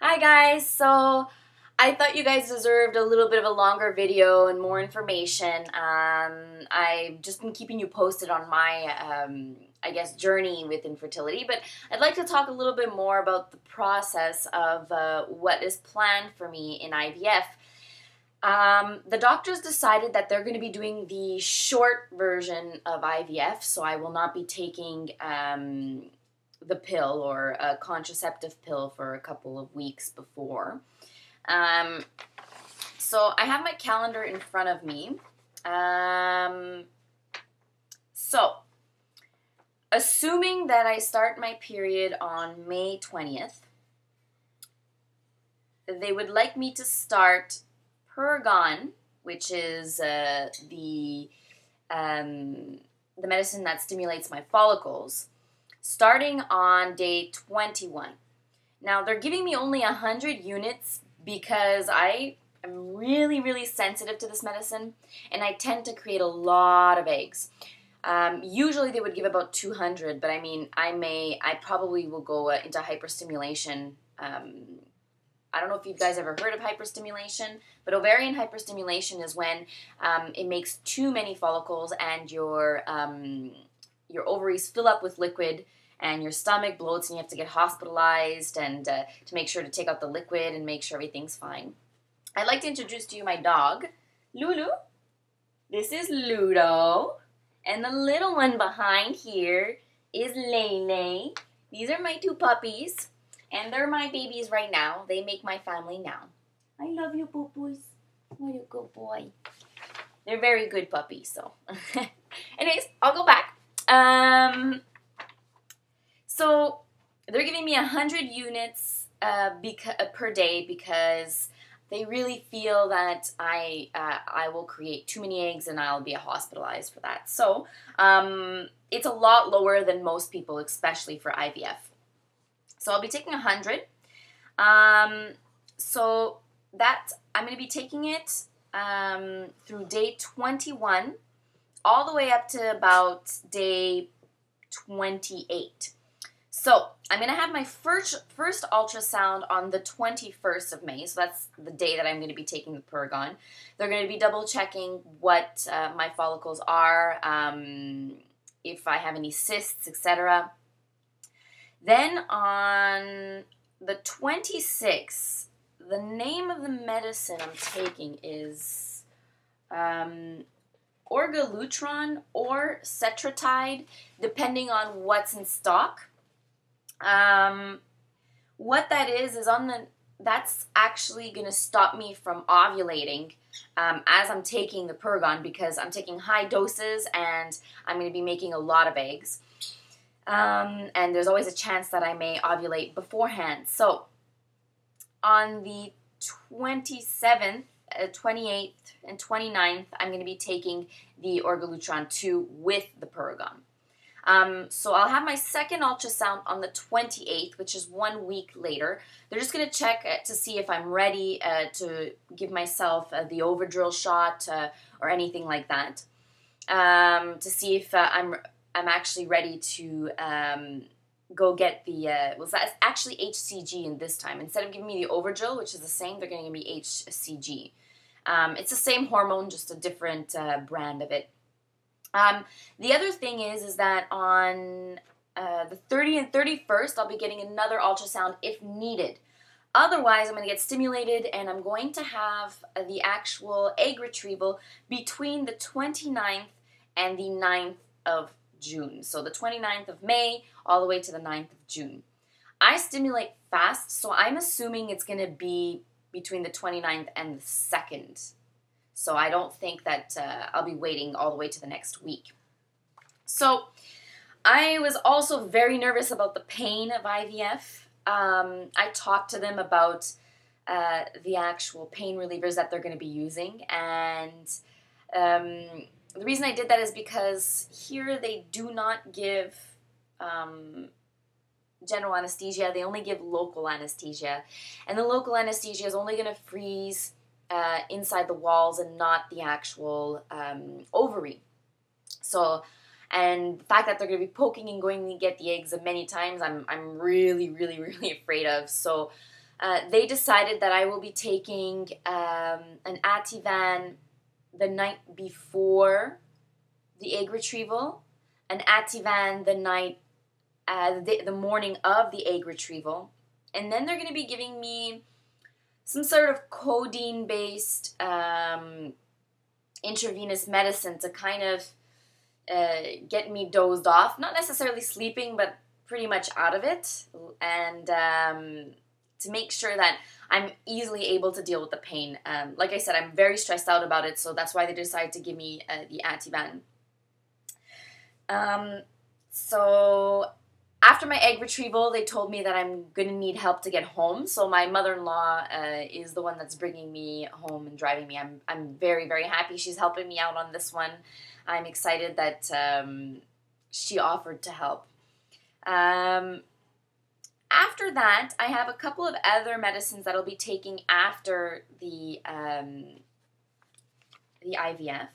Hi guys, so I thought you guys deserved a little bit of a longer video and more information. I've just been keeping you posted on my, I guess, journey with infertility, but I'd like to talk a little bit more about the process of what is planned for me in IVF. The doctors decided that they're going to be doing the short version of IVF, so I will not be taking the pill or a contraceptive pill for a couple of weeks before. So I have my calendar in front of me. So assuming that I start my period on May 20th, they would like me to start Pergon, which is the medicine that stimulates my follicles, starting on day 21. Now, they're giving me only 100 units because I am really, really sensitive to this medicine, and I tend to create a lot of eggs. Usually they would give about 200, but I mean, I probably will go into hyperstimulation. I don't know if you guys ever heard of hyperstimulation, but ovarian hyperstimulation is when it makes too many follicles and your ovaries fill up with liquid and your stomach bloats and you have to get hospitalized and to make sure to take out the liquid and make sure everything's fine. I'd like to introduce to you my dog, Lulu. This is Ludo. And the little one behind here is Lele. These are my two puppies. And they're my babies right now. They make my family now. I love you, poo-poos. What a good boy. They're very good puppies, so. Anyways, I'll go back. So they're giving me 100 units per day because they really feel that I will create too many eggs and I'll be hospitalized for that. So it's a lot lower than most people, especially for IVF. So I'll be taking 100. So that I'm going to be taking it through day 21 all the way up to about day 28. So I'm going to have my first ultrasound on the 21st of May. So that's the day that I'm going to be taking the Pergon. They're going to be double checking what my follicles are, if I have any cysts, etc. Then on the 26th, the name of the medicine I'm taking is orgalutron or cetratide, depending on what's in stock. What that is that's actually going to stop me from ovulating as I'm taking the Pergon, because I'm taking high doses and I'm going to be making a lot of eggs. And there's always a chance that I may ovulate beforehand. So on the 27th, 28th, and 29th, I'm going to be taking the orgalutron 2 with the Pergon. So I'll have my second ultrasound on the 28th, which is 1 week later. They're just going to check to see if I'm ready to give myself the Overdrill shot or anything like that, to see if I'm actually ready to go get the, well, that's actually HCG in this time. Instead of giving me the Overdrill, which is the same, they're going to give me HCG. It's the same hormone, just a different brand of it. The other thing is that on the 30th and 31st, I'll be getting another ultrasound if needed. Otherwise, I'm going to get stimulated and I'm going to have the actual egg retrieval between the 29th and the 9th of June. So the 29th of May all the way to the 9th of June. I stimulate fast, so I'm assuming it's going to be between the 29th and the 2nd. So I don't think that I'll be waiting all the way to the next week. So I was also very nervous about the pain of IVF. I talked to them about the actual pain relievers that they're going to be using, and the reason I did that is because here they do not give general anesthesia. They only give local anesthesia, and the local anesthesia is only going to freeze inside the walls and not the actual ovary. So, and the fact that they're going to be poking and going to get the eggs many times, I'm really, really, really afraid of. So they decided that I will be taking an Ativan the night before the egg retrieval, an Ativan the night, the morning of the egg retrieval, and then they're going to be giving me some sort of codeine-based intravenous medicine to kind of get me dozed off, not necessarily sleeping, but pretty much out of it, and to make sure that I'm easily able to deal with the pain. Like I said, I'm very stressed out about it, so that's why they decided to give me the Ativan. So after my egg retrieval, they told me that I'm going to need help to get home. So my mother-in-law is the one that's bringing me home and driving me. I'm very, very happy she's helping me out on this one. I'm excited that she offered to help. After that, I have a couple of other medicines that I'll be taking after the IVF.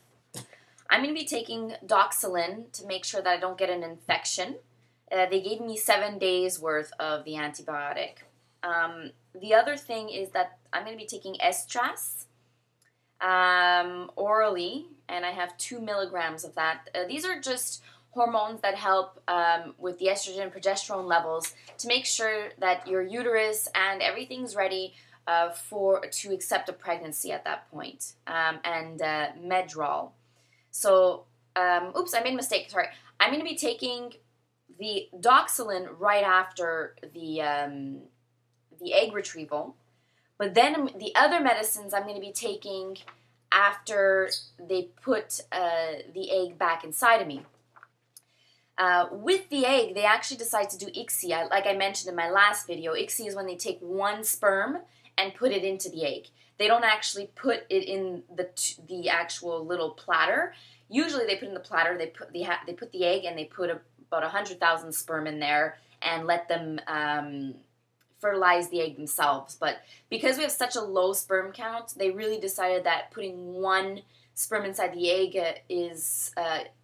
I'm going to be taking Doxalin to make sure that I don't get an infection. They gave me 7 days worth of the antibiotic. The other thing is that I'm going to be taking Estras orally, and I have 2 milligrams of that. These are just hormones that help with the estrogen and progesterone levels to make sure that your uterus and everything's ready to accept a pregnancy at that point. And Medrol. So, oops, I made a mistake. Sorry. I'm going to be taking the Doxalin right after the egg retrieval. But then the other medicines I'm going to be taking after they put the egg back inside of me. With the egg, they actually decide to do ICSI. Like I mentioned in my last video, ICSI is when they take one sperm and put it into the egg. They don't actually put it in the actual little platter. Usually they put in the platter, they put the egg, and they put about 100,000 sperm in there and let them fertilize the egg themselves. But because we have such a low sperm count, they really decided that putting one sperm inside the egg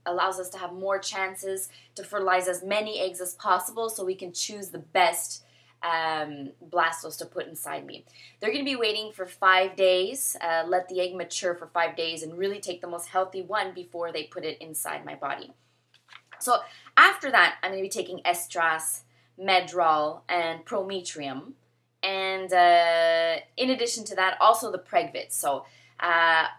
allows us to have more chances to fertilize as many eggs as possible, so we can choose the best blastos to put inside me. They're going to be waiting for 5 days, let the egg mature for 5 days, and really take the most healthy one before they put it inside my body. So after that, I'm going to be taking Estras, Medrol, and Prometrium, and in addition to that, also the Pregvit. So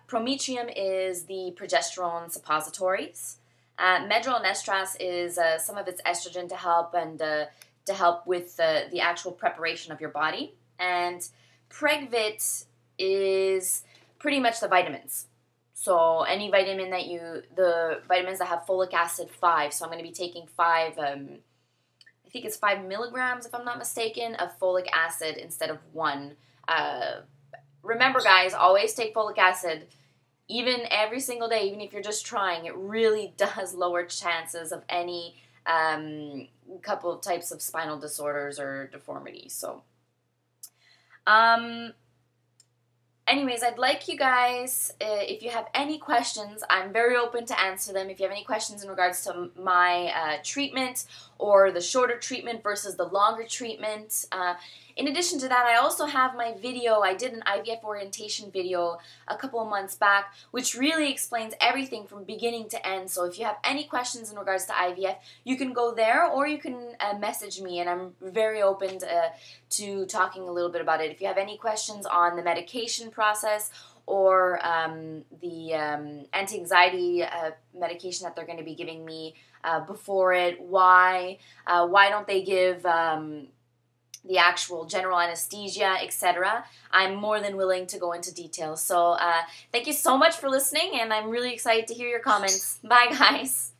Prometrium is the progesterone suppositories. Medrol and Estras is some of its estrogen to help with the actual preparation of your body. And Pregvit is pretty much the vitamins. So any vitamin the vitamins that have folic acid 5. So I'm going to be taking 5, I think it's 5 milligrams, if I'm not mistaken, of folic acid instead of 1. Remember, guys, always take folic acid, even every single day, even if you're just trying. It really does lower chances of any couple of types of spinal disorders or deformities. So, anyways, I'd like you guys, if you have any questions, I'm very open to answer them. If you have any questions in regards to my treatment or the shorter treatment versus the longer treatment. In addition to that, I also have my video. I did an IVF orientation video a couple of months back, which really explains everything from beginning to end. So if you have any questions in regards to IVF, you can go there, or you can message me, and I'm very open to talking a little bit about it. If you have any questions on the medication process or the anti-anxiety medication that they're going to be giving me before it, why don't they give the actual general anesthesia, etc., I'm more than willing to go into details. So thank you so much for listening, and I'm really excited to hear your comments. Bye, guys.